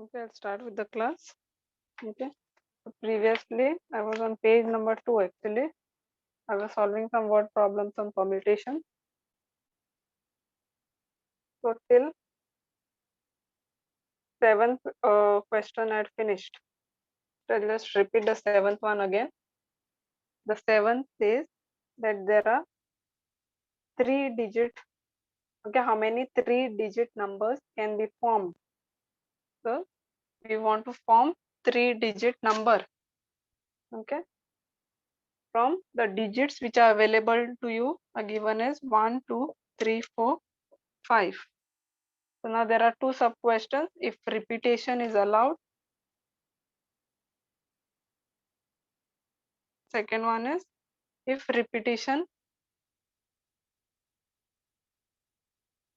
Okay, I'll start with the class. Okay, so previously I was on page number 2 actually. I was solving some word problems on permutation. So till 7th question I had finished. So I'll just repeat the 7th one again. The 7th says that there are 3-digit. Okay, how many 3-digit numbers can be formed? So we want to form 3-digit number. Okay, from the digits which are available to you are given as 1, 2, 3, 4, 5. So now there are two sub questions. If repetition is allowed, second one is if repetition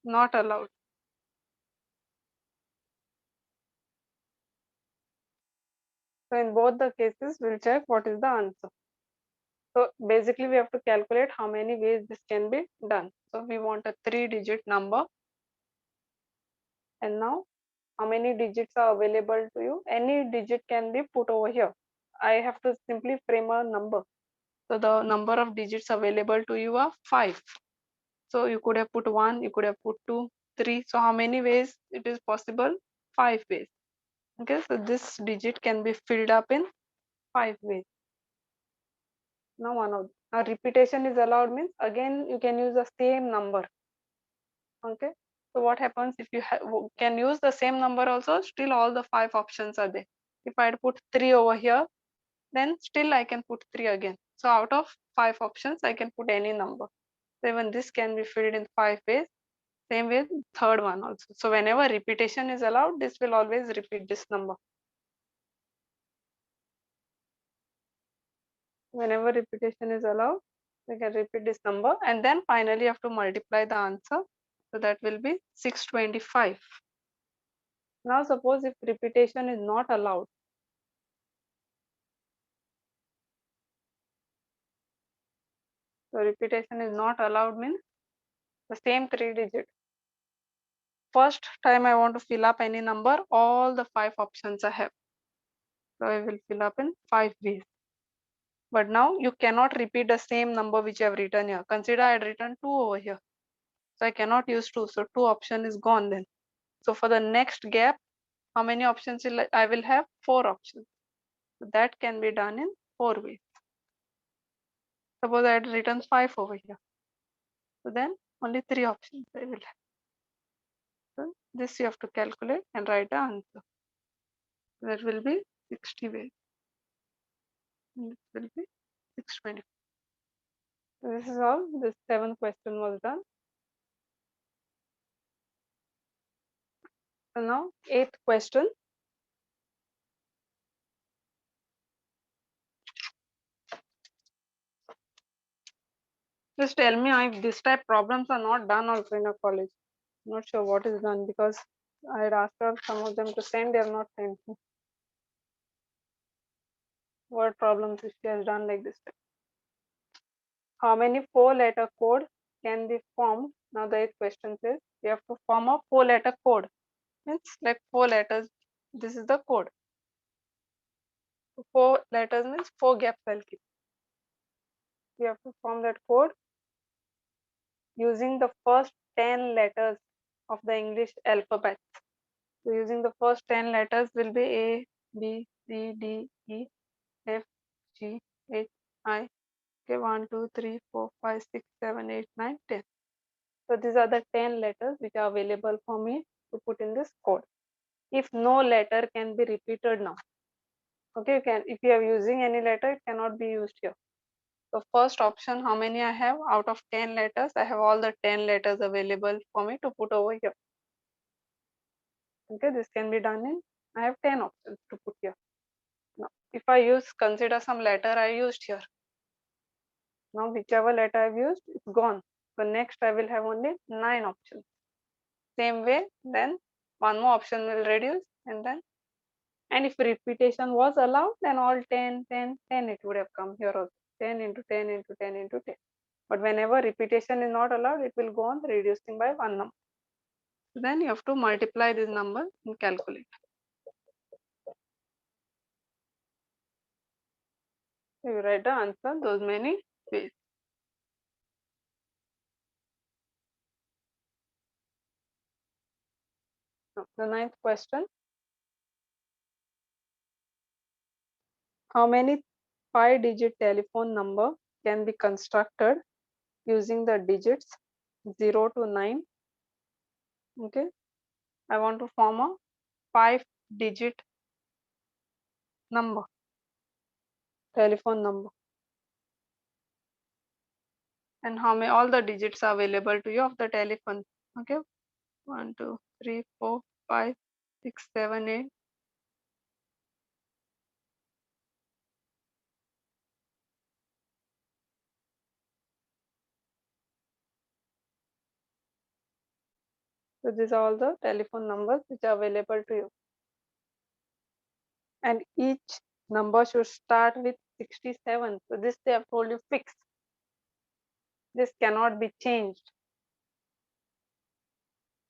not allowed. So in both the cases, we'll check what is the answer. So basically we have to calculate how many ways this can be done. So we want a 3-digit number. And now how many digits are available to you? Any digit can be put over here. I have to simply frame a number. So the number of digits available to you are 5. So you could have put 1, you could have put 2, 3. So how many ways it is possible? 5 ways. Okay, so this digit can be filled up in 5 ways. Now now repetition is allowed means again you can use the same number. Okay, so what happens if you can use the same number also, still all the 5 options are there. If I had put 3 over here, then still I can put 3 again. So out of 5 options I can put any number. So even this can be filled in 5 ways. Same with third one also. So whenever repetition is allowed, this will always repeat this number. Whenever repetition is allowed, we can repeat this number and then finally you have to multiply the answer. So that will be 625. Now suppose if repetition is not allowed. So repetition is not allowed means the same 3 digit. First time I want to fill up any number, all the 5 options I have. So I will fill up in 5 ways. But now you cannot repeat the same number which you have written here. Consider I had written 2 over here. So I cannot use 2. So 2 option is gone then. So for the next gap, how many options I will have? 4 options. So that can be done in 4 ways. Suppose I had written 5 over here. So then only 3 options I will have. So this you have to calculate and write the answer. That will be 60 ways. And this will be 620. So this is how this 7th question was done. So now 8th question. Just tell me if this type problems are not done also in a college. I'm not sure what is done because I had asked her some of them to send, they have not sent me. What problems she has done like this type. How many 4-letter code can be formed? Now the 8th question says you have to form a 4-letter code. Means like 4 letters. This is the code. 4 letters means 4 gaps I'll keep. You have to form that code using the first 10 letters of the English alphabet. So using the first 10 letters will be A, B, C, D, E, F, G, H, I. Okay, 1, 2, 3, 4, 5, 6, 7, 8, 9, 10. So these are the 10 letters which are available for me to put in this code. If no letter can be repeated now. Okay, you can, if you are using any letter, it cannot be used here. So first option, how many I have? Out of 10 letters, I have all the 10 letters available for me to put over here. Okay, this can be done in, I have 10 options to put here. Now, if I consider some letter I used here. Now, whichever letter I've used, it's gone. So next I will have only 9 options. Same way, then one more option will reduce and if repetition was allowed, then all 10, 10, 10 it would have come here also. 10 into 10 into 10 into 10. But whenever repetition is not allowed, it will go on reducing by one number. Then you have to multiply this number and calculate. You write the answer those many ways. Now, the ninth question. How many 5-digit telephone number can be constructed using the digits 0 to 9? Okay. I want to form a 5-digit number, telephone number. And how many all the digits are available to you of the telephone. Okay. 1, 2, 3, 4, 5, 6, 7, 8. So these are all the telephone numbers which are available to you. And each number should start with 67. So this they have told you fixed. This cannot be changed.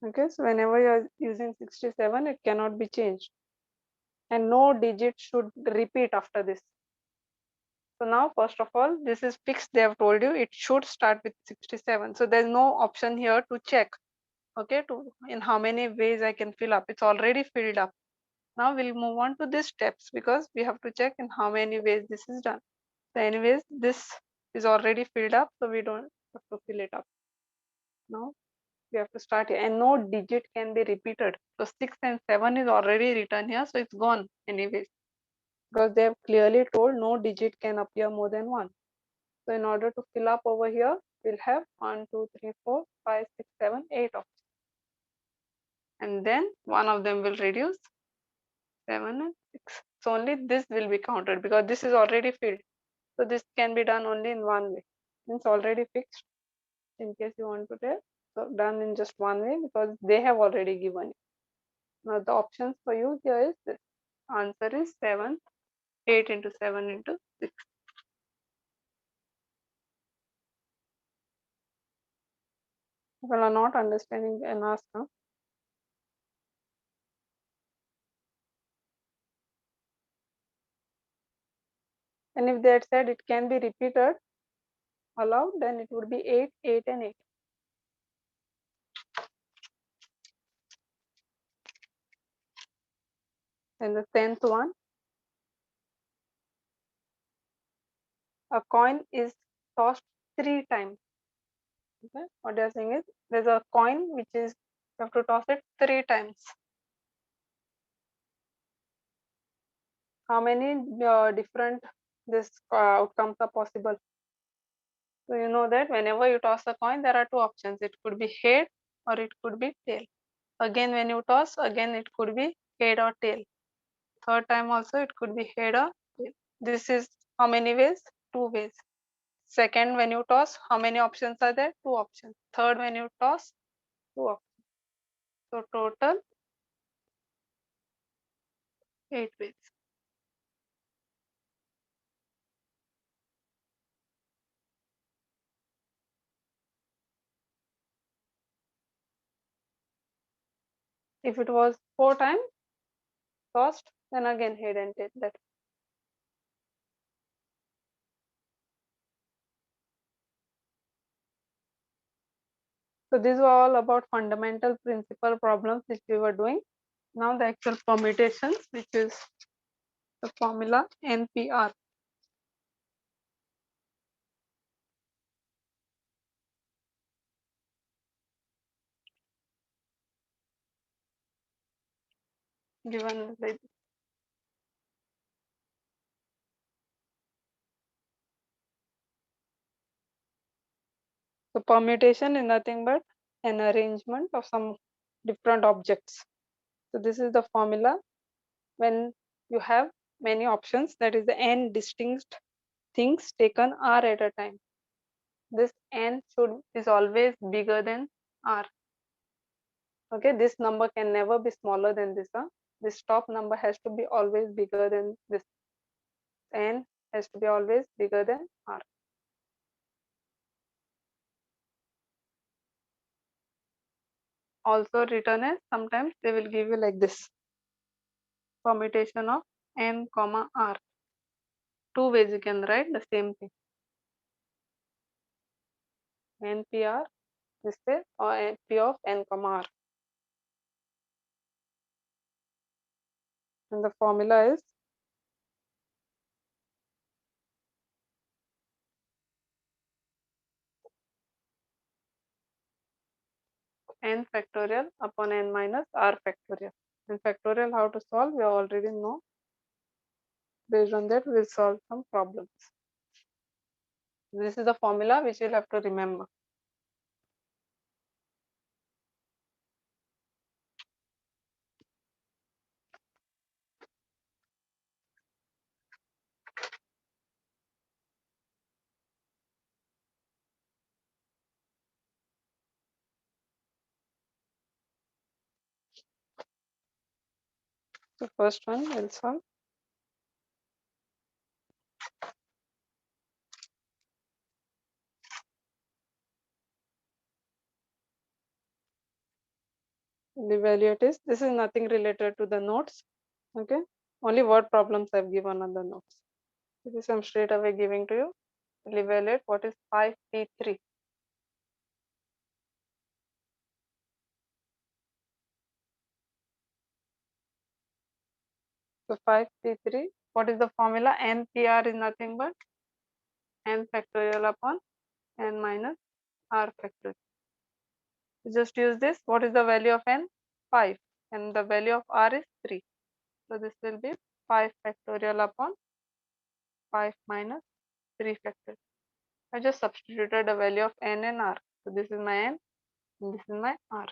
Okay, so whenever you are using 67, it cannot be changed. And no digit should repeat after this. So now, first of all, this is fixed. They have told you it should start with 67. So there's no option here to check. Okay, to in how many ways I can fill up. It's already filled up. Now we'll move on to these steps because we have to check in how many ways this is done. So anyways, this is already filled up, so we don't have to fill it up. Now we have to start here, and no digit can be repeated. So 6 and 7 is already written here, so it's gone anyways, because they have clearly told no digit can appear more than one. So in order to fill up over here, we'll have 1, 2, 3, 4, 5, 6, 7, 8 options. And then one of them will reduce 7 and 6. So only this will be counted because this is already filled. So this can be done only in one way. It's already fixed. In case you want to tell, so done in just one way because they have already given you. Now the options for you here is this. Answer is 7, 8 into 7 into 6. People are not understanding and ask now. And if they had said it can be repeated aloud, then it would be 8, 8 and 8. And the 10th one, a coin is tossed 3 times. Okay, what they are saying is there's a coin which is you have to toss it 3 times. How many different this outcomes are possible? So you know that whenever you toss a coin, there are two options. It could be head or it could be tail. Again, when you toss, again it could be head or tail. Third time also it could be head or tail. This is how many ways? 2 ways. Second, when you toss, how many options are there? 2 options. Third, when you toss, 2 options. So total 8 ways. If it was 4 times tossed, then again head and tail. That. So these were all about fundamental principle problems which we were doing. Now the actual permutations, which is the formula NPR. Given like so permutation is nothing but an arrangement of some different objects. So this is the formula when you have many options, that is the n distinct things taken r at a time. This n should is always bigger than r. Okay, this number can never be smaller than this. This top number has to be always bigger than this. N has to be always bigger than r. Also written as, sometimes they will give you like this, permutation of n comma r. two ways you can write the same thing. NPR is this or NP of N comma R. And the formula is N factorial upon N minus R factorial. And factorial how to solve we already know. Based on that we'll solve some problems. This is the formula which you'll have to remember. The first one we'll solve. The value it is. This is nothing related to the notes. Okay. Only word problems I've given on the notes. This I'm straight away giving to you. We'll evaluate what is 5P3. So 5P3, what is the formula? NPR is nothing but N factorial upon N minus R factorial. Just use this. What is the value of N? 5. And the value of R is 3. So this will be 5 factorial upon 5 minus 3 factorial. I just substituted the value of N and R. So this is my N and this is my R.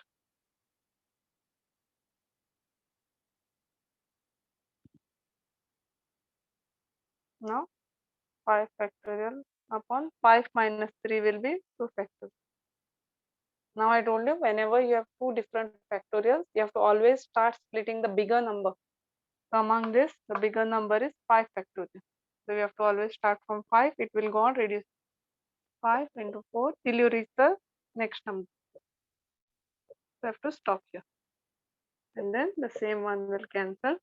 Now 5 factorial upon 5 minus 3 will be 2 factorial. Now I told you whenever you have two different factorials, you have to always start splitting the bigger number. So among this, the bigger number is 5 factorial. So you have to always start from 5. It will go on reduce 5 into 4 till you reach the next number. So you have to stop here. And then the same one will cancel.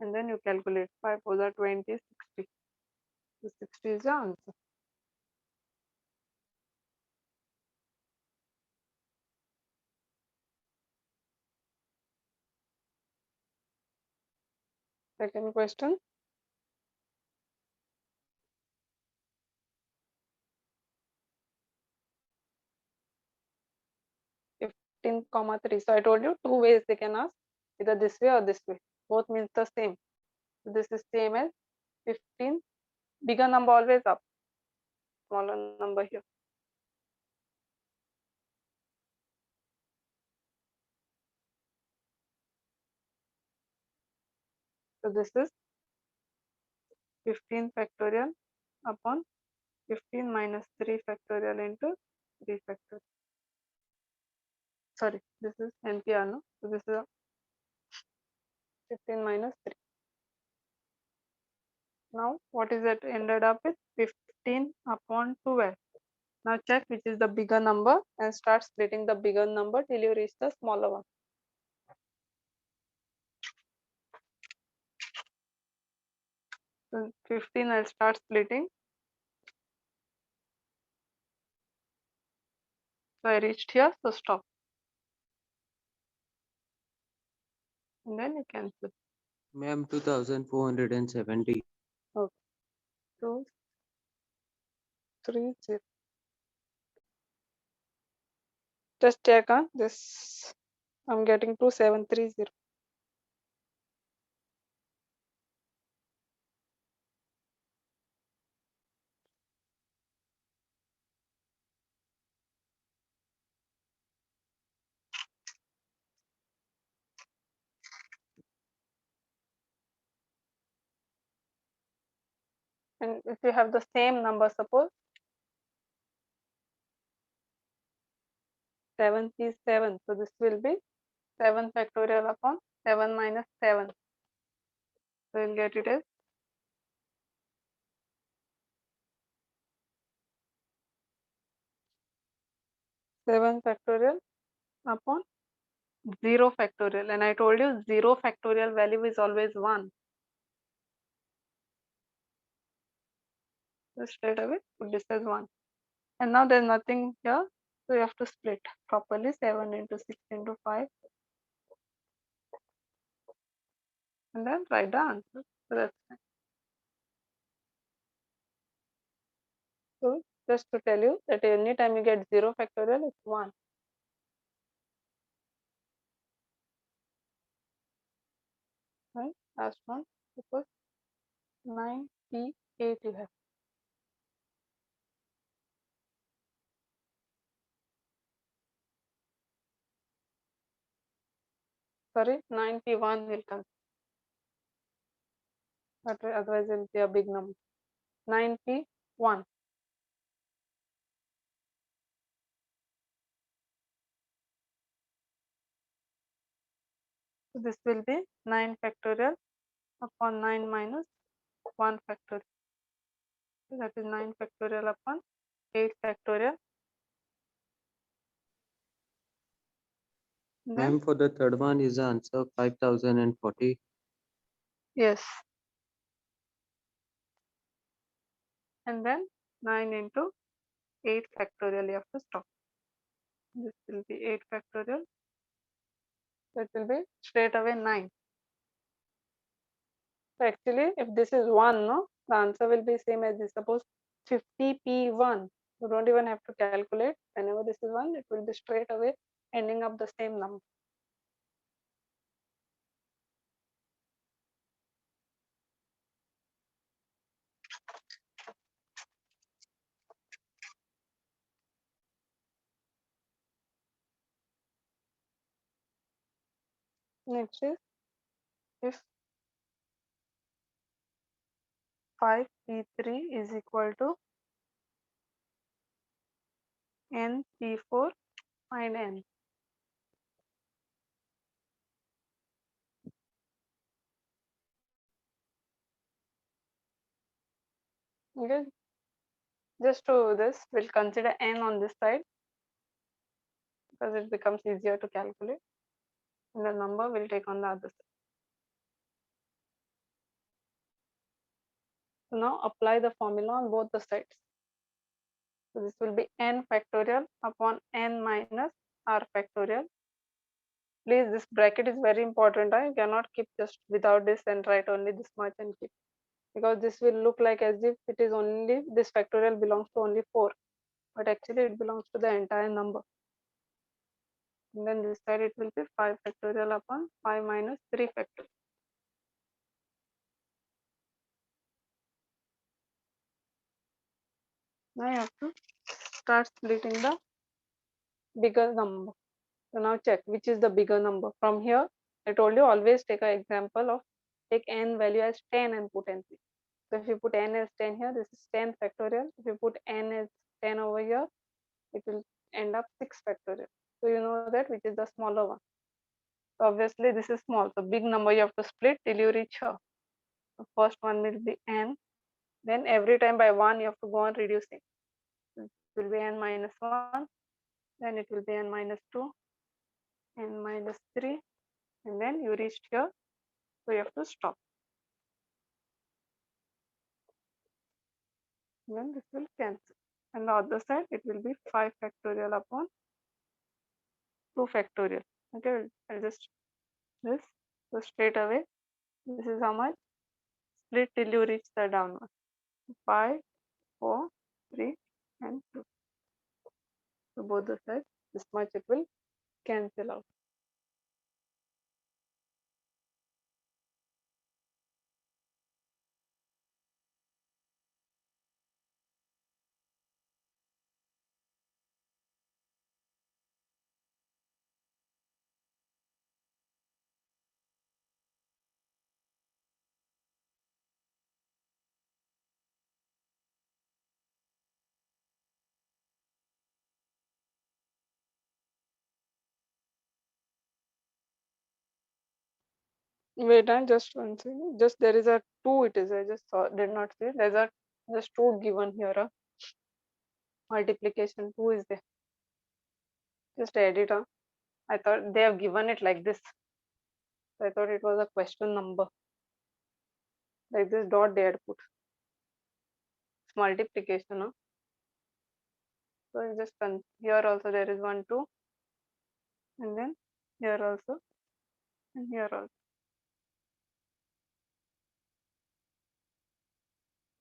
And then you calculate 5 4 are 20, 60. So 60 is the answer. Second question. 15,3. So I told you two ways they can ask, either this way or this way. Both means the same. So this is same as 15. Bigger number always up. Smaller number here. So this is 15 factorial upon 15 minus 3 factorial into 3 factorial. Sorry, this is NPR, no? So this is 15 minus 3. Now what is it ended up with? 15 upon 12. Now check which is the bigger number and start splitting the bigger number till you reach the smaller one. So 15 I'll start splitting. So I reached here, so stop. And then you cancel. Ma'am, 2470. Okay. 2, 3, 0. Just check on this. I'm getting 2730. And if you have the same number, suppose 7 is 7, so this will be 7 factorial upon 7 minus 7. So you'll get it as 7 factorial upon 0 factorial. And I told you 0 factorial value is always 1. So straight away put this as 1. And now there's nothing here, so you have to split properly. 7 into 6 into 5, and then write the answer. So that's fine. So just to tell you that anytime you get 0 factorial, it's 1. Right? Last one, suppose 98 you have. Sorry, 91 will come. Otherwise it will be a big number. 91. So this will be 9 factorial upon 9 minus 1 factorial. So that is 9 factorial upon 8 factorial. Then Ma'am, for the third one is the answer 5040. yes. And then 9 into 8 factorial you have to stop. This will be 8 factorial. That will be straight away 9. So actually if this is 1, no, the answer will be same as this. Suppose 50p1. You don't even have to calculate. Whenever this is 1, it will be straight away ending up the same number. Next is if 5p3 is equal to np4, find n. Okay, just to this, we'll consider n on this side because it becomes easier to calculate. And the number will take on the other side. So now apply the formula on both the sides. So this will be n factorial upon n minus r factorial. Please, this bracket is very important. You cannot keep just without this and write only this much and keep, because this will look like as if it is only this factorial belongs to only 4, but actually it belongs to the entire number. And then this side it will be 5 factorial upon 5 minus 3 factorial. Now you have to start splitting the bigger number. So now check which is the bigger number. From here, I told you always take an example of take n value as 10 and put n. So if you put n as 10 here, this is 10 factorial. If you put n as 10 over here, it will end up 6 factorial. So you know that which is the smaller one. So obviously this is small. So big number you have to split till you reach here. The first one will be n. Then every time by 1 you have to go on reducing. It will be n minus 1. Then it will be n minus 2, n minus 3. And then you reached here. So you have to stop. Then this will cancel. And the other side it will be 5 factorial upon 2 factorial. Okay, I'll just this. So straight away, this is how much? Split till you reach the downward. 5, 4, 3, and 2. So both the sides, this much it will cancel out. Wait, I just one second. Just there is a 2, it is. I just saw, did not see. There's a just 2 given here. Multiplication 2 is there. Just edit. I thought they have given it like this. So I thought it was a question number. Like this dot they had put. it's multiplication. No? So you just here also there is 1 2, and then here also, and here also.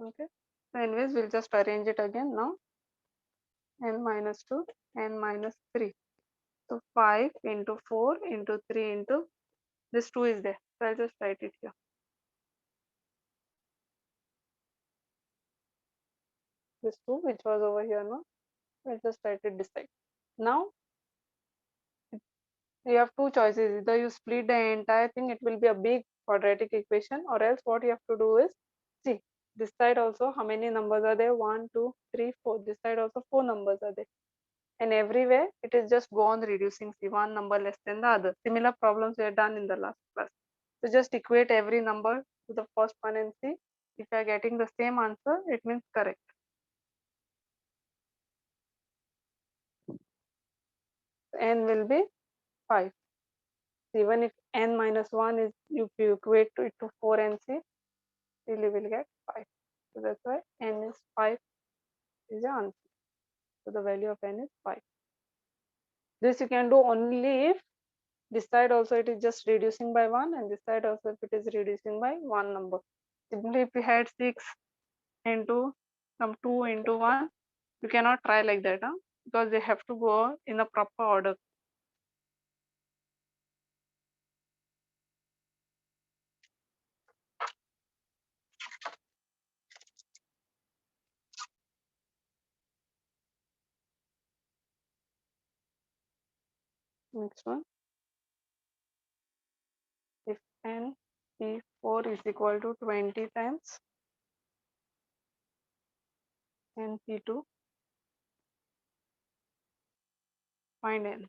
Okay. So anyways, we'll just arrange it again now. N minus 2, n minus 3. So 5 into 4 into 3 into this 2 is there. So I'll just write it here. This 2 which was over here now. I'll just write it this side. Now you have two choices. Either you split the entire thing, it will be a big quadratic equation, or else what you have to do is see this side also how many numbers are there? 1, 2, 3, 4. This side also 4 numbers are there. And everywhere it is just go on reducing, see one number less than the other. Similar problems we have done in the last class. So just equate every number to the first one and see if you are getting the same answer, it means correct. N will be 5. Even if n minus 1 is, if you equate it to 4 and see, still you will get 5. So that's why n is 5 is the answer. So the value of n is 5. This you can do only if this side also it is just reducing by 1, and this side also if it is reducing by 1 number. Simply if we had 6 into some 2 into 1, you cannot try like that, because they have to go in a proper order. Next one, if n p4 is equal to 20 times n p2, find n.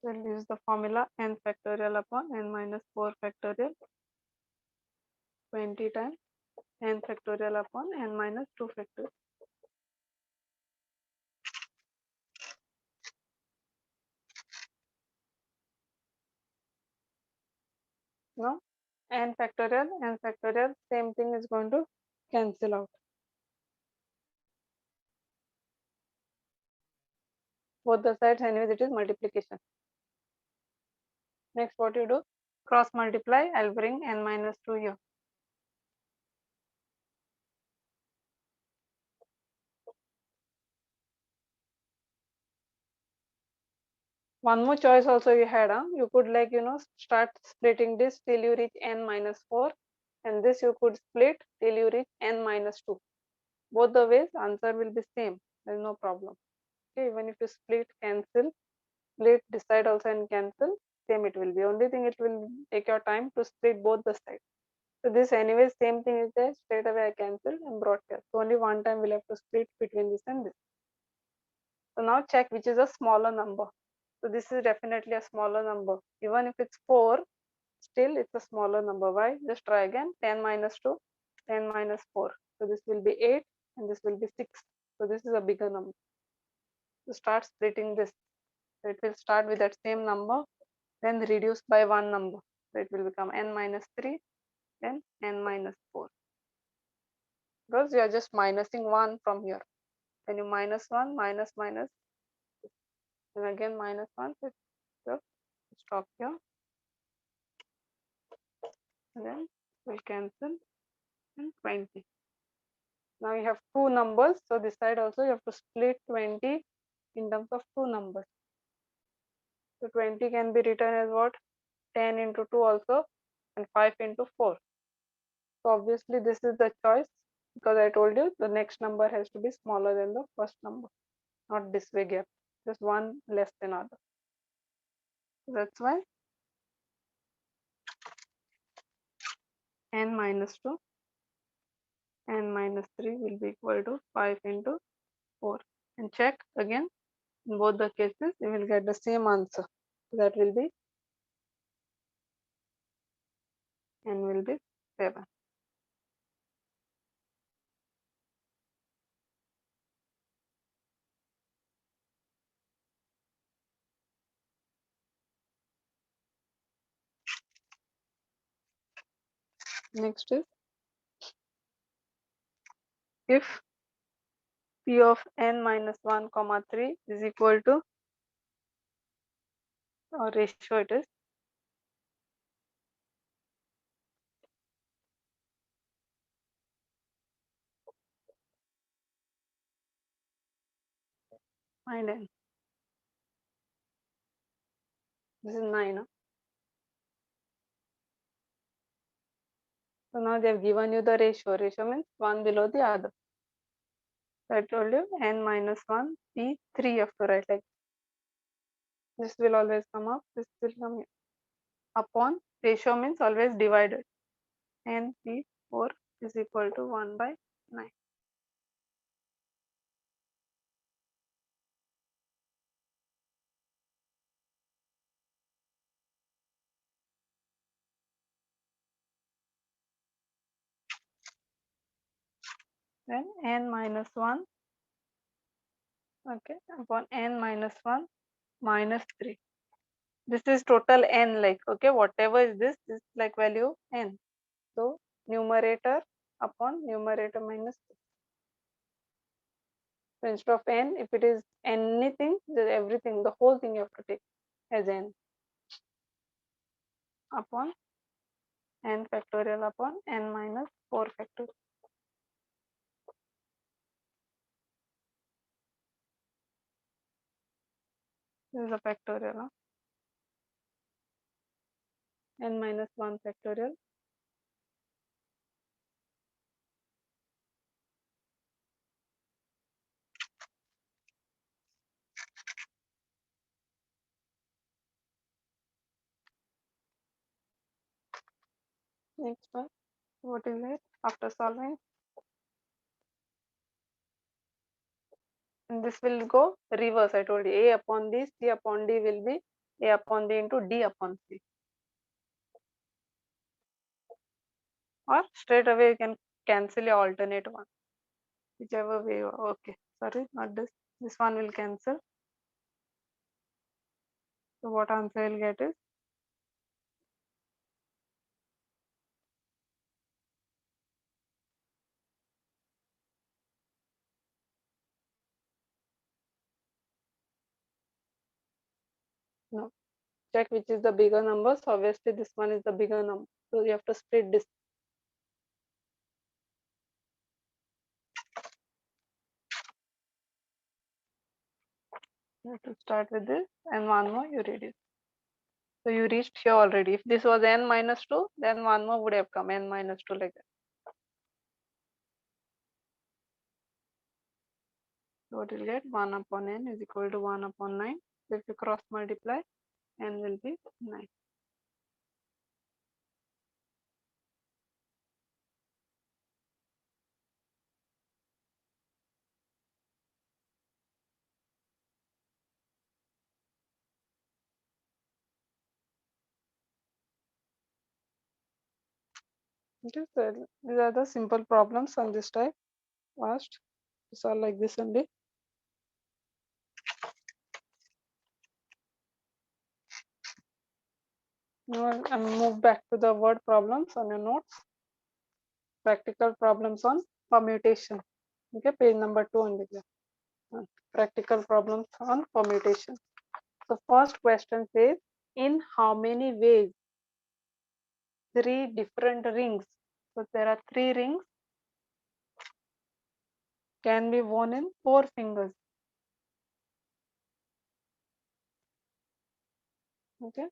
We'll use the formula n factorial upon n minus 4 factorial, 20 times n factorial upon n minus 2 factorial. Now n factorial, same thing is going to cancel out. Both the sides, anyways, it is multiplication. Next, what you do? Cross multiply, I'll bring n minus 2 here. One more choice also you had, you could start splitting this till you reach n minus 4, and this you could split till you reach n minus 2. Both the ways answer will be same, there is no problem. Okay, even if you split, cancel, split, decide also and cancel, same it will be. Only thing, it will take your time to split both the sides. So this anyway same thing is there, straight away I cancel and brought here. So only one time we'll have to split between this and this. So now check which is a smaller number. So this is definitely a smaller number. Even if it's 4, still it's a smaller number. Why? Just try again. 10 minus 2, 10 minus 4. So this will be 8 and this will be 6. So this is a bigger number. So start splitting this. So it will start with that same number, then reduce by one number. So it will become n minus 3, then n minus 4. Because you are just minusing 1 from here. When you minus 1, minus, minus, and again minus 1, so stop here. And then we'll cancel and 20. Now you have two numbers, so this side also you have to split 20 in terms of two numbers. So 20 can be written as what? 10 into 2 also, and 5 into 4. So obviously this is the choice, because I told you the next number has to be smaller than the first number, not this way gap, just one less than other. That's why n minus 2, n minus 3 will be equal to 5 into 4. And check again, in both the cases you will get the same answer. That will be n will be 7. Next is, if p of n minus 1 comma 3 is equal to, or ratio it is, find n. This is 9. So now they have given you the ratio. Ratio means one below the other. So I told you n minus 1 p3 you have to write like this will always come up. This will come here. Upon ratio means always divided. N p4 is equal to 1 by 9. Then n minus 1, okay, upon n minus 1 minus 3. This is total n, like, okay, whatever is this is like value n. So numerator upon numerator minus 3. So instead of n, if it is anything, then everything, the whole thing you have to take as n upon n factorial upon n minus 4 factorial. This is a factorial, n minus 1 factorial. Next one, what is it after solving? And this will go reverse. I told you a upon d, c upon d will be a upon b into d upon c. Or straight away you can cancel your alternate one, whichever way you are. Okay, sorry, not this. This one will cancel. So what answer you'll get is, no. Check which is the bigger number. So obviously this one is the bigger number. So you have to split this. You have to start with this and one more you reduce. So you reached here already. If this was n minus 2, then one more would have come, n minus 2, like that. So what you'll get, 1 upon n is equal to 1 upon 9. So if you cross multiply, n will be 9. Okay, so these are the simple problems on this type. Last, it's all like this only. Now I move back to the word problems on your notes. Practical problems on permutation. Okay, page number 2 only. Practical problems on permutation. So first question says, in how many ways 3 different rings, so there are 3 rings, can be worn in 4 fingers? Okay,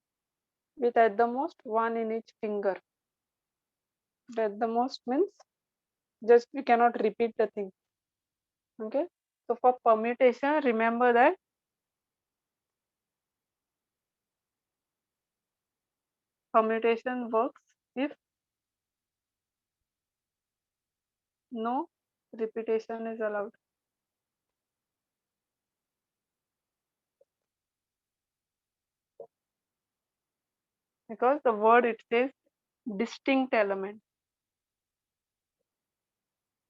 with at the most 1 in each finger. At the most means just we cannot repeat the thing. Okay, so for permutation, remember that permutation works if no repetition is allowed. Because the word it says distinct element.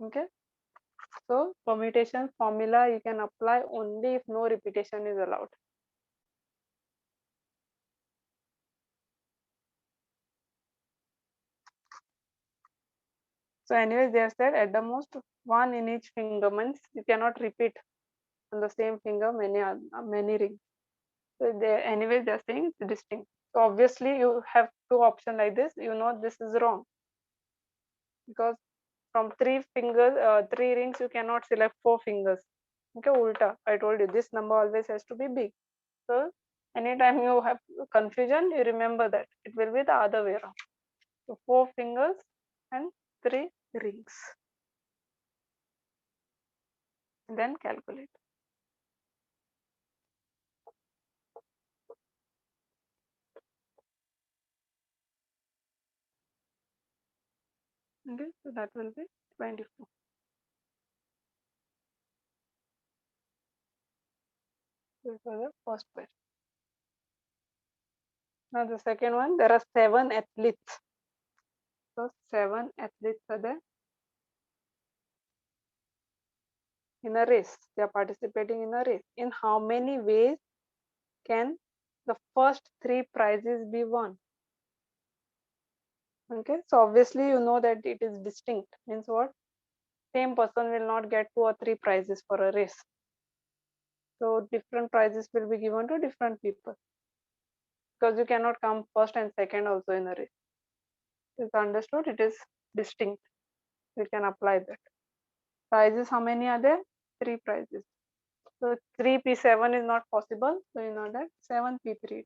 Okay, so permutation formula you can apply only if no repetition is allowed. So anyways, they have said at the most one in each finger, means you cannot repeat on the same finger many rings. So they anyways they are saying it's distinct. So obviously you have two options like this. You know this is wrong because from three rings you cannot select four fingers. Okay, ulta. I told you this number always has to be big. So anytime you have confusion, you remember that it will be the other way around. So four fingers and three rings. And then calculate. Okay, so that will be 24. This was the first question. Now the second one, there are 7 athletes. So 7 athletes are there in a race. They are participating in a race. In how many ways can the first 3 prizes be won? Okay, so obviously you know that it is distinct. Means what? Same person will not get 2 or 3 prizes for a race. So different prizes will be given to different people because you cannot come first and second also in a race. It's understood. It is distinct. We can apply that. Prizes, how many are there? 3 prizes. So 3p7 is not possible. So you know that 7p3.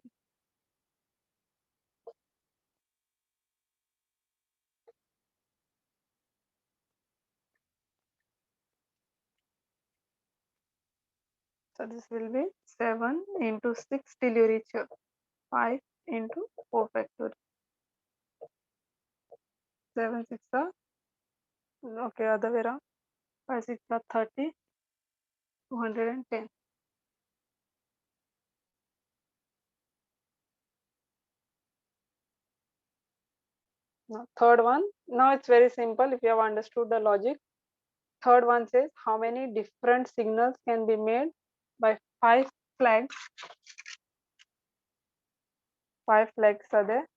So this will be 7 into 6 till you reach here. 5 into 4 factorial. 7 6 are okay, other way around. 5 6 are 30, 210. Now third one. Now it's very simple if you have understood the logic. Third one says how many different signals can be made by 5 flags. 5 flags are there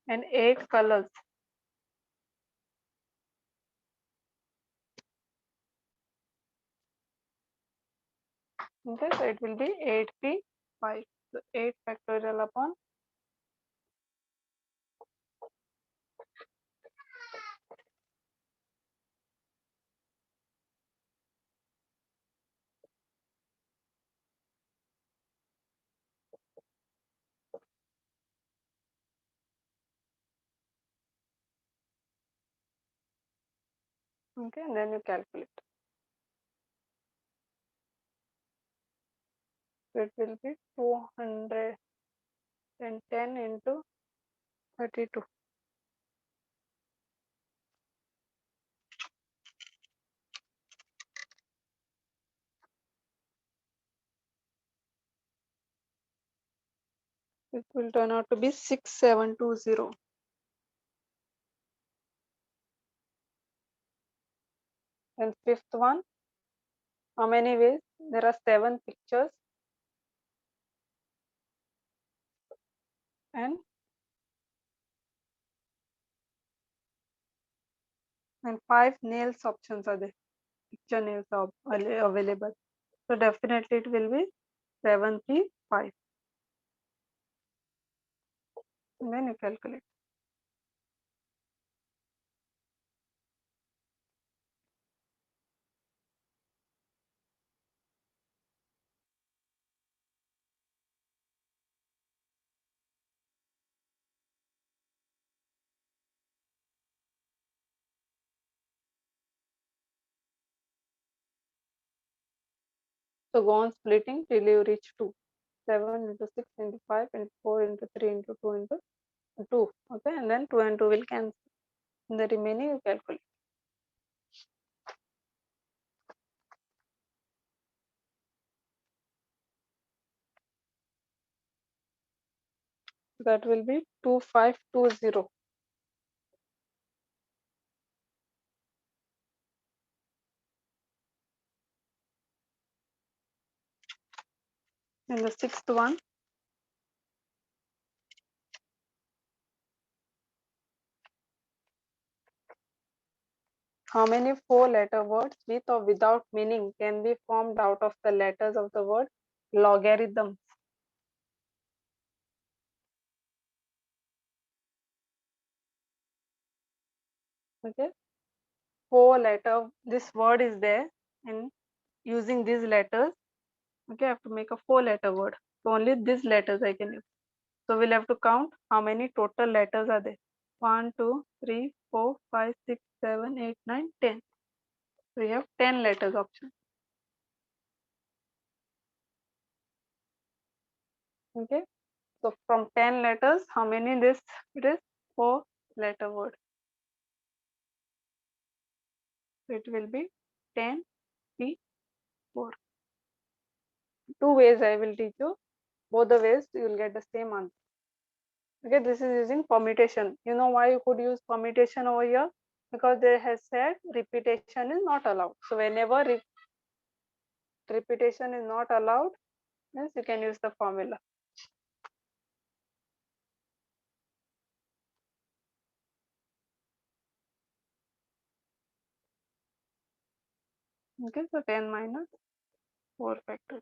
and 8 colors. Okay, so it will be 8p5. So 8 factorial upon okay, and then you calculate. So it will be 210 into 32. It will turn out to be 6720. And fifth one, how many ways? There are 7 pictures and 5 nails options are there. Picture nails are available. So definitely it will be 7p5. And then you calculate. So go on splitting till you reach 2. 7 into 6 into 5 into 4 into 3 into 2 into 2. Okay, and then 2 and 2 will cancel. In the remaining you calculate. That will be 2520. And the sixth one, how many four-letter words with or without meaning can be formed out of the letters of the word logarithm? Okay, four-letter, this word is there, and using these letters, okay, I have to make a four-letter word. So only these letters I can use. So we'll have to count how many total letters are there. 1, 2, 3, 4, 5, 6, 7, 8, 9, 10. So we have 10 letters option. Okay. So from 10 letters, how many this it is? 4-letter word. So it will be 10 P 4. Two ways I will teach you. Both the ways you will get the same answer. Okay, this is using permutation. You know why you could use permutation over here? Because they has said repetition is not allowed. So whenever repetition is not allowed, yes, you can use the formula. Okay, so 10 minus 4 factor.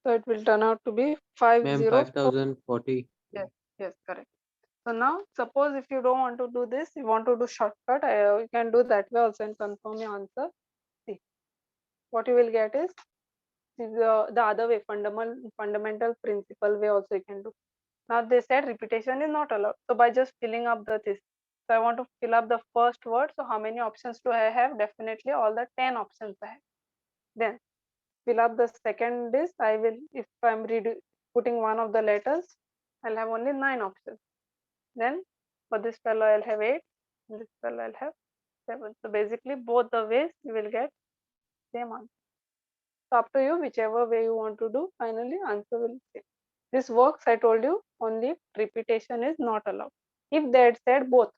So it will turn out to be Ma'am, 504. 5040. Yes, yes, correct. So now suppose if you don't want to do this, you want to do shortcut, you can do that way also and confirm your answer. See, what you will get is the other way, fundamental principle way also you can do. Now they said repetition is not allowed. So by just filling up this, so I want to fill up the first word. So how many options do I have? Definitely all the 10 options I have. Then fill up the second list. I will, if I'm putting one of the letters, I'll have only 9 options. Then for this fellow I'll have 8, and this fellow I'll have 7. So basically both the ways you will get same answer. So up to you, whichever way you want to do, finally answer will be. This works, I told you, only if repetition is not allowed. If they had said both,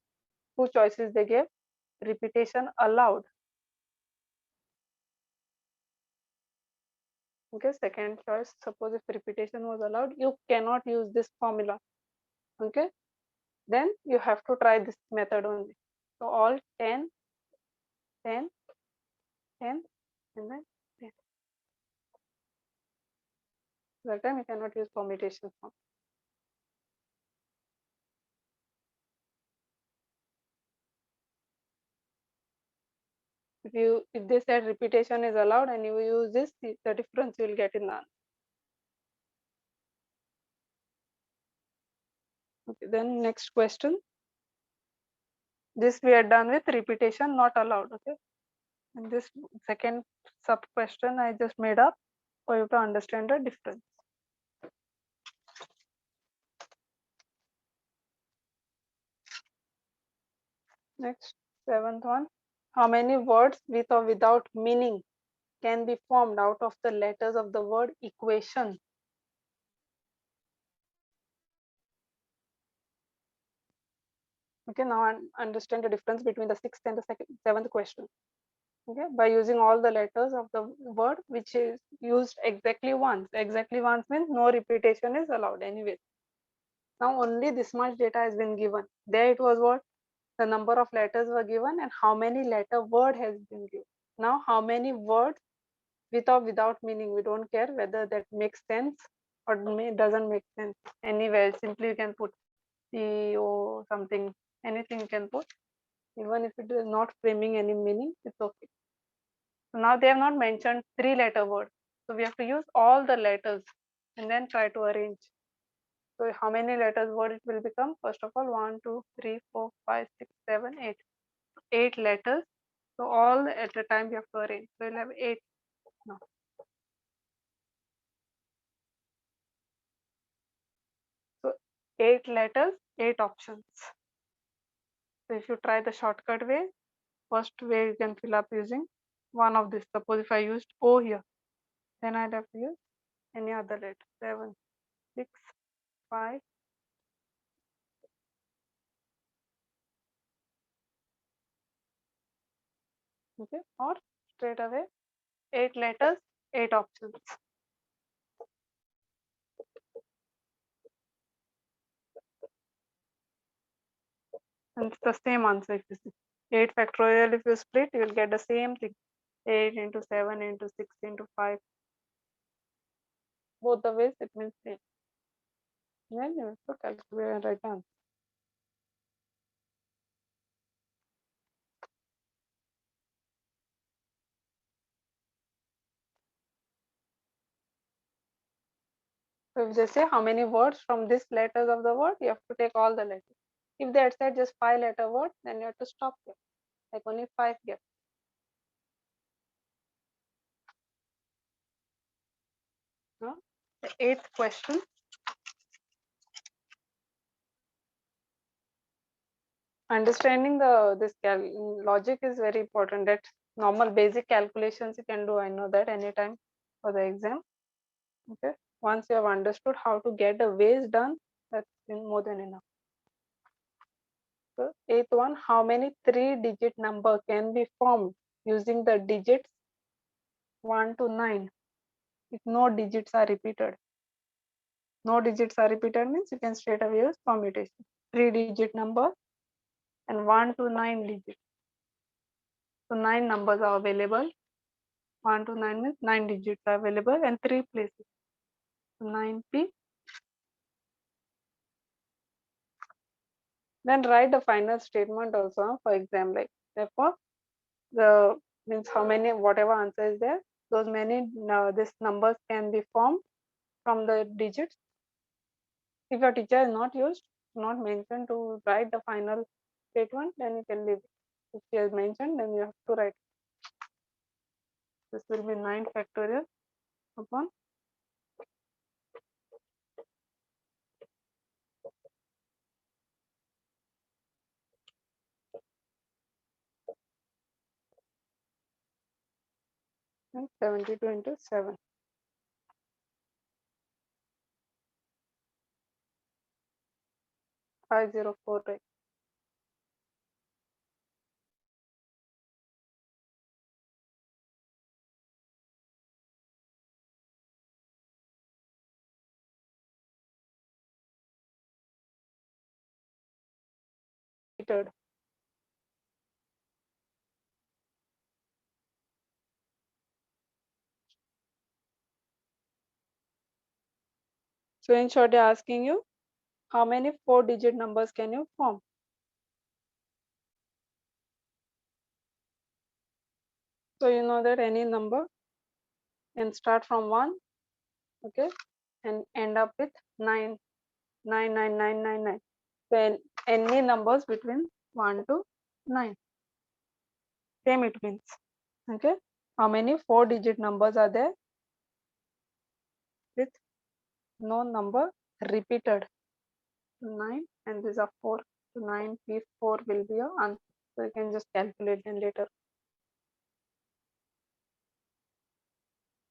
two choices they gave, repetition allowed. Okay, second choice, suppose if repetition was allowed, you cannot use this formula. Okay, then you have to try this method only. So all 10, 10, 10, and then 10. That time you cannot use permutation form. If they said repetition is allowed and you use this, the difference you will get in the answer. Okay, then next question. This we are done with repetition not allowed. Okay, and this second sub question I just made up for you to understand the difference. Next, seventh one. How many words with or without meaning can be formed out of the letters of the word equation? Okay, now I understand the difference between the sixth and the seventh question. Okay, by using all the letters of the word which is used exactly once. Exactly once means no repetition is allowed anyway. Now only this much data has been given. There it was what? The number of letters were given and how many letter word has been given. Now how many words with or without meaning, we don't care whether that makes sense or doesn't make sense. Anywhere, simply you can put C O something, anything you can put. Even if it is not framing any meaning, it's okay. So now they have not mentioned 3-letter word. So we have to use all the letters and then try to arrange. So how many letters word it will become? First of all, 1, 2, 3, 4, 5, 6, 7, 8. 8 letters. So all at a time we have to arrange. So we'll have 8 now. So 8 letters, 8 options. So if you try the shortcut way, first way you can fill up using one of this. Suppose if I used O here, then I'd have to use any other letter. 7, 6, 5. Okay, or straight away 8 letters, 8 options. And it's the same answer if you see. 8 factorial, if you split, you will get the same thing. 8 into 7 into 6 into 5. Both the ways it means same. Then you have to calculate and write down. So if they say how many words from this letters of the word, you have to take all the letters. If they had said just 5-letter word, then you have to stop here. Like only 5 here. Now, the 8th question. Understanding this logic is very important. That normal basic calculations you can do. I know that anytime for the exam. Okay. Once you have understood how to get the ways done, that's more than enough. So 8th one, how many 3-digit number can be formed using the digits 1 to 9 if no digits are repeated? No digits are repeated means you can straight away use permutation. 3-digit number and 1 to 9 digits. So 9 numbers are available. 1 to 9 means 9 digits are available and 3 places. So 9p. Then write the final statement also for exam. Like therefore, the means how many whatever answer is there, those many this numbers can be formed from the digits. If your teacher is not mentioned to write the final statement, then you can leave it. If she has mentioned, then you have to write. This will be 9 factorial upon 72 into 7. 504, right? Third. So in short, they're asking you how many 4-digit numbers can you form? So you know that any number can start from 1, okay, and end up with 9, 9, 9, 9, 9, 9. So any numbers between 1 to 9. Same it means. Okay. How many 4-digit numbers are there with no number repeated? 9 and these are 4. So 9p4 will be your answer. So you can just calculate them later.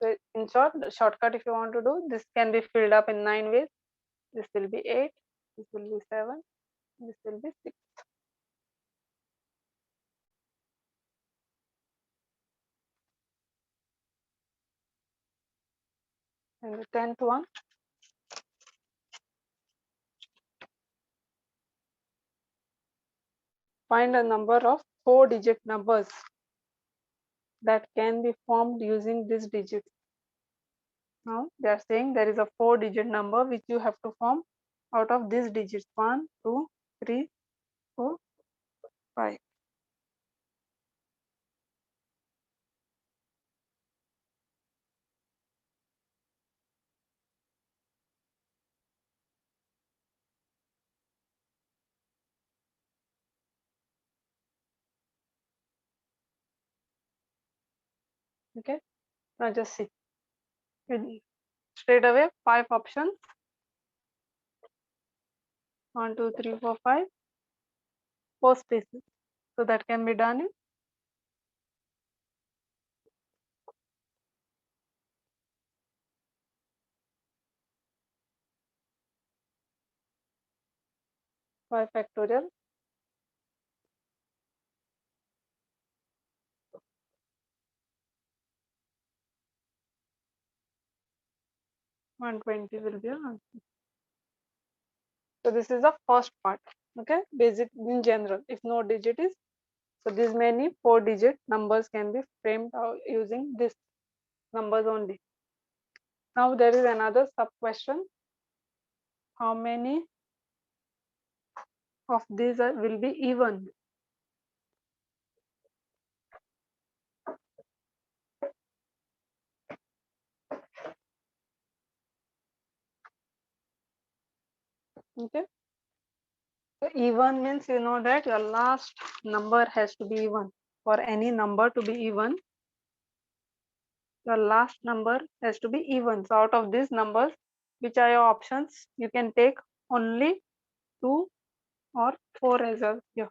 So in short, the shortcut if you want to do, this can be filled up in 9 ways. This will be 8, this will be 7, this will be 6. And the 10th one, find a number of 4-digit numbers that can be formed using this digit. Now they are saying there is a 4-digit number which you have to form out of these digits 1, 2, 3, 4, 5. Okay, now just see. Straight away 5 options 1, 2, 3, 4, 5. 4 spaces. So that can be done in 5 factorial 120 will be an answer. So this is the first part. Okay, basic in general. If no digit is, so these many 4-digit numbers can be framed out using this numbers only. Now there is another sub question. How many of these will be even? Okay. So even means you know that your last number has to be even. For any number to be even, your last number has to be even. So out of these numbers, which are your options? You can take only 2 or 4 as well here.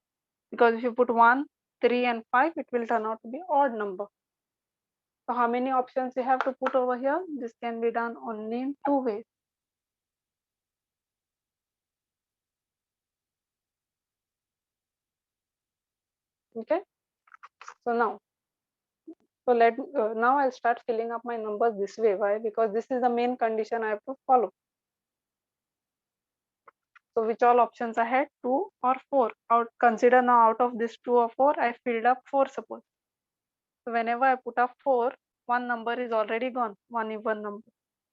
Because if you put 1, 3 and 5, it will turn out to be odd number. So how many options you have to put over here? This can be done only in 2 ways. Okay. So now, now I'll start filling up my numbers this way. Why? Because this is the main condition I have to follow. So which all options I had? 2 or 4. Consider now out of this 2 or 4, I filled up 4 suppose. So whenever I put up 4, one number is already gone, one even number.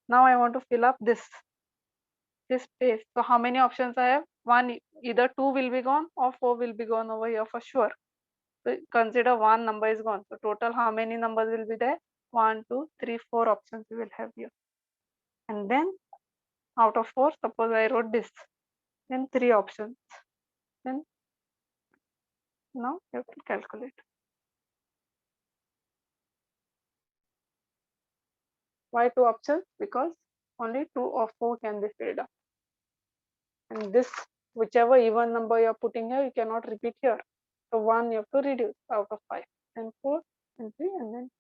Now I want to fill up this space. So how many options I have? One, either 2 will be gone or 4 will be gone over here for sure. So consider one number is gone. So total how many numbers will be there? 1, 2, 3, 4 options we will have here. And then out of 4, suppose I wrote this. Then 3 options. Then now you have to calculate. Why 2 options? Because only 2 or 4 can be filled up. And this, whichever even number you are putting here, you cannot repeat here. So 1 you have to reduce out of 5. And 4 and 3 and then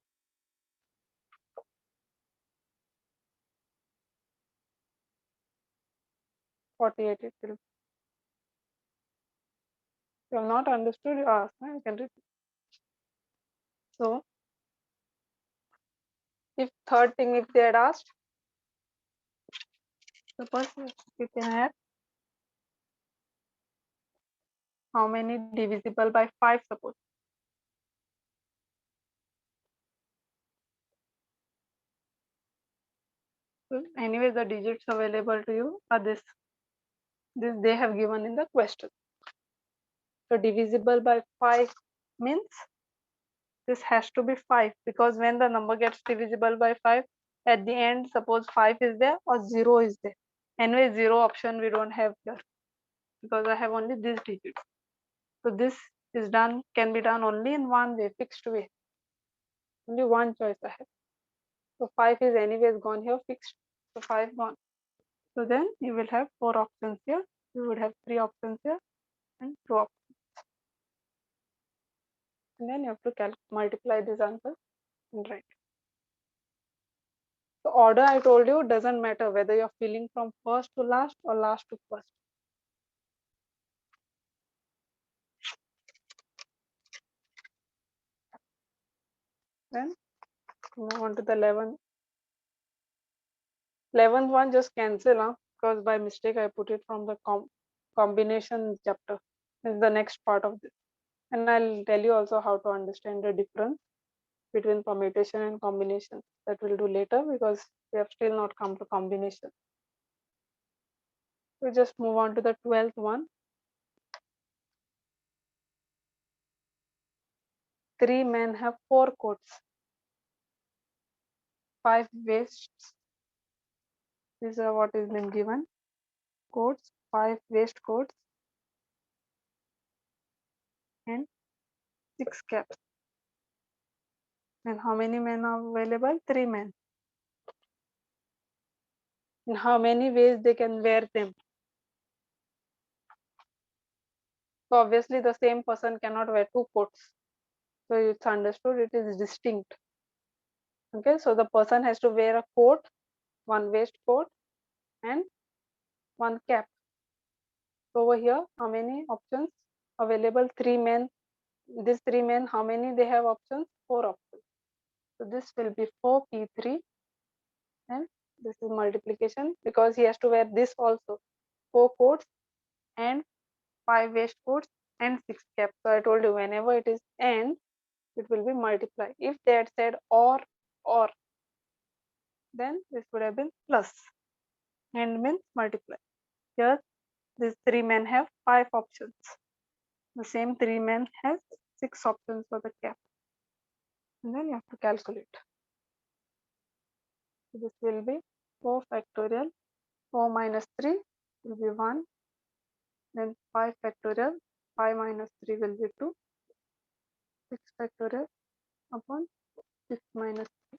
48 it will. If you have not understood, you ask, you can repeat. So if third thing, if they had asked, suppose you can have how many divisible by 5 suppose. So anyway, the digits available to you are this they have given in the question. So divisible by 5 means this has to be 5, because when the number gets divisible by 5, at the end suppose 5 is there or 0 is there. Anyway, 0 option we don't have here because I have only this digit. So this is done, can be done only in one way, fixed way. Only one choice I have. So 5 is anyways gone here, fixed. So 5 gone. So then you will have 4 options here. You would have 3 options here and 2 options. And then you have to multiply these answers and write. The order I told you doesn't matter whether you're filling from first to last or last to first. Then move on to the 11th. 11th one just cancel, because by mistake I put it from the combination chapter. This is the next part of this. And I'll tell you also how to understand the difference between permutation and combination. That we'll do later because we have still not come to combination. We just move on to the 12th one. 3 men have 4 coats, 5 waists. These are what is been given. Coats, 5 waistcoats, and 6 caps. And how many men are available? 3 men. In how many ways they can wear them? So obviously the same person cannot wear two coats. So it's understood it is distinct. Okay, so the person has to wear a coat, one waistcoat and one cap. So over here, how many options available? 3 men. These 3 men, how many they have options? 4 options. So this will be 4p3 and this is multiplication because he has to wear this also. 4 coats and 5 waistcoats and 6 caps. So I told you whenever it is and, it will be multiply. If they had said or, then this would have been plus. And means multiply. Here, these 3 men have 5 options. The same 3 men has 6 options for the cap. And then you have to calculate. So this will be 4 factorial. 4 minus 3 will be 1. Then 5 factorial. 5 minus 3 will be 2. 6 factorial upon 6 minus 3.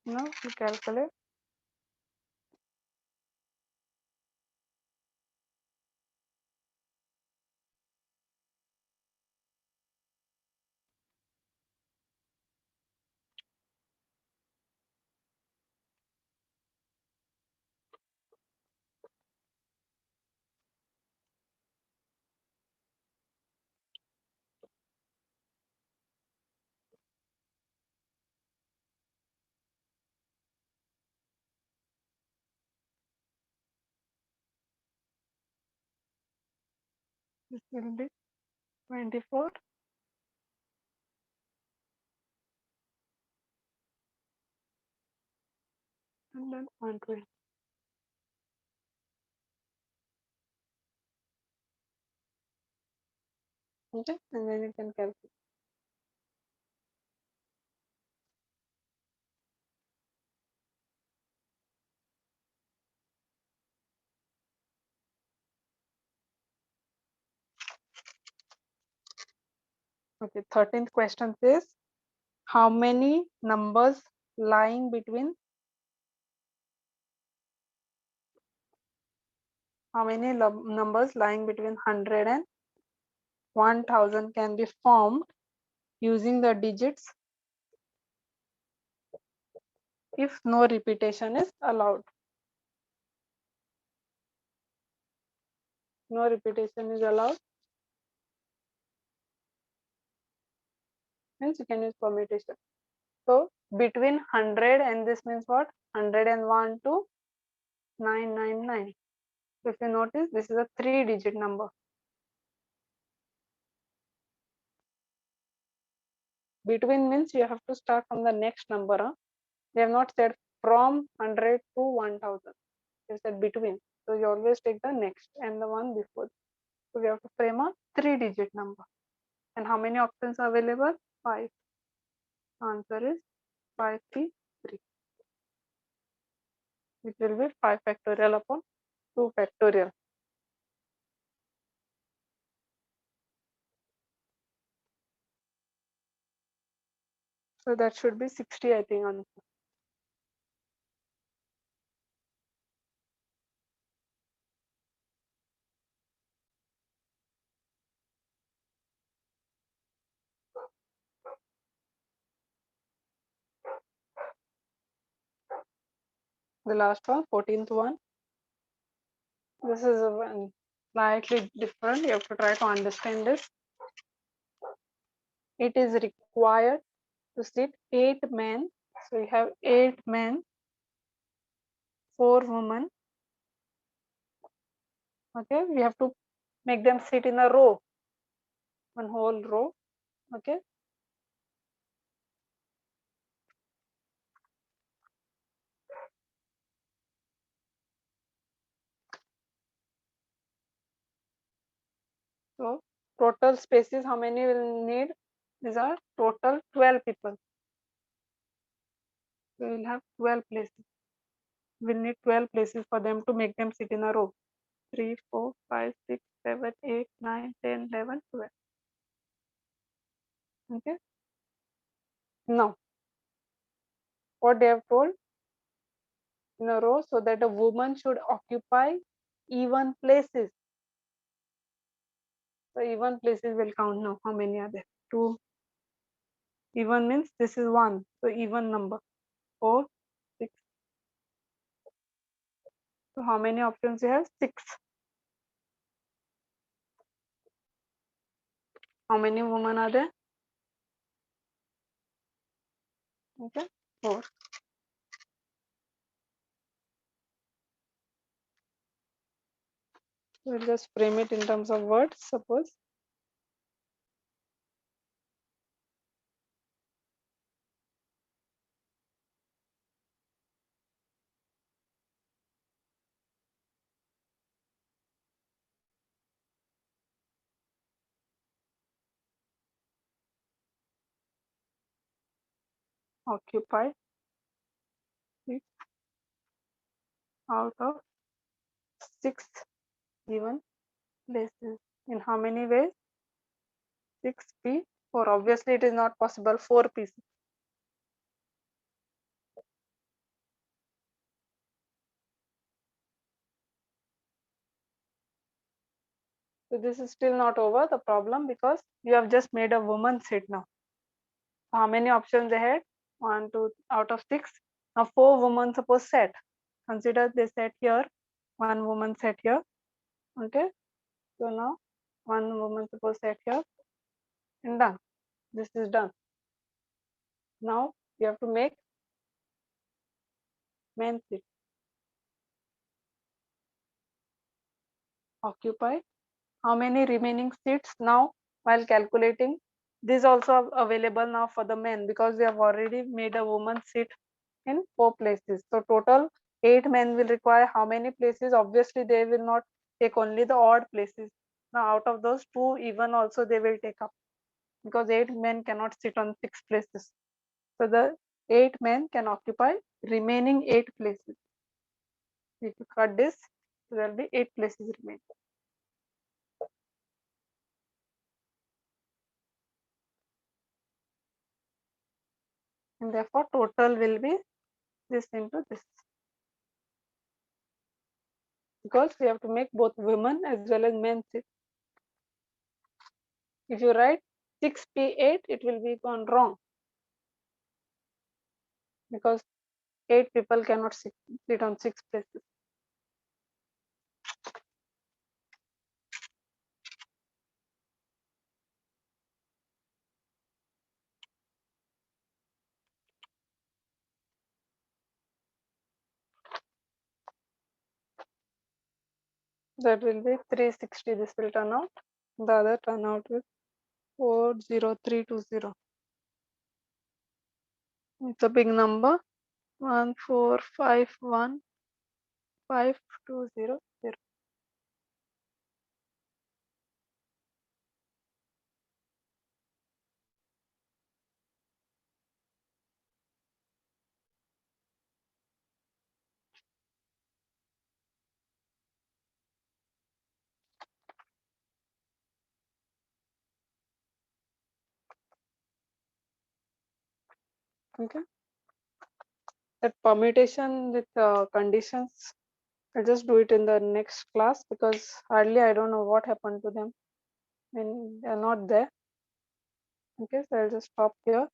Now we calculate. This will be 24 and then 120. Okay, and then you can calculate. Okay, 13th question says how many numbers lying between 100 and 1000 can be formed using the digits if no repetition is allowed. No repetition is allowed means you can use permutation. So between 100 and this means what? 101 to 999. So if you notice, this is a 3-digit number. Between means you have to start from the next number. Huh? They have not said from 100 to 1000. They said between. So you always take the next and the one before. So we have to frame a 3-digit number. And how many options are available? 5. Answer is 5p3. It will be 5 factorial upon 2 factorial. So that should be 60, I think, answer. The last one, 14th one. This is a one slightly different. You have to try to understand this. It is required to sit 8 men. So you have 8 men, 4 women. Okay, we have to make them sit in a row, one whole row. Okay, so total spaces, how many will need? These are total 12 people. We will have 12 places. We'll need 12 places for them to make them sit in a row. 3, 4, 5, 6, 7, 8, 9, 10, 11, 12. Okay. Now What they have told in a row, so that a woman should occupy even places. So even places will count now. How many are there? 2. Even means this is 1. So even number. 4, 6. So how many options you have? 6. How many women are there? Okay, 4. We'll just frame it in terms of words. Suppose occupy 6 out of 6 given places. In how many ways? 6p. 4. Obviously, it is not possible. 4 pieces. So this is still not over the problem, because you have just made a woman sit now. How many options they had? 1, 2 out of 6. Now 4 women suppose sat. Consider they sat here. 1 woman sat here. Okay. So now 1 woman suppose sat here and done. This is done. Now you have to make men sit. Occupy. How many remaining seats now while calculating? This also available now for the men, because we have already made a woman sit in 4 places. So total 8 men will require how many places? Obviously they will not take only the odd places. Now out of those, 2 even also they will take up, because 8 men cannot sit on 6 places. So the 8 men can occupy remaining 8 places. If you cut this, there will be 8 places remaining. And therefore total will be this into this, because we have to make both women as well as men sit. If you write 6p8, it will be gone wrong, because 8 people cannot sit on 6 places. That will be 360. This will turn out. The other turn out with 40320. It's a big number. 1451520. Okay. That permutation with conditions, I'll just do it in the next class, because hardly I don't know what happened to them when they are not there. Okay, so I'll just stop here.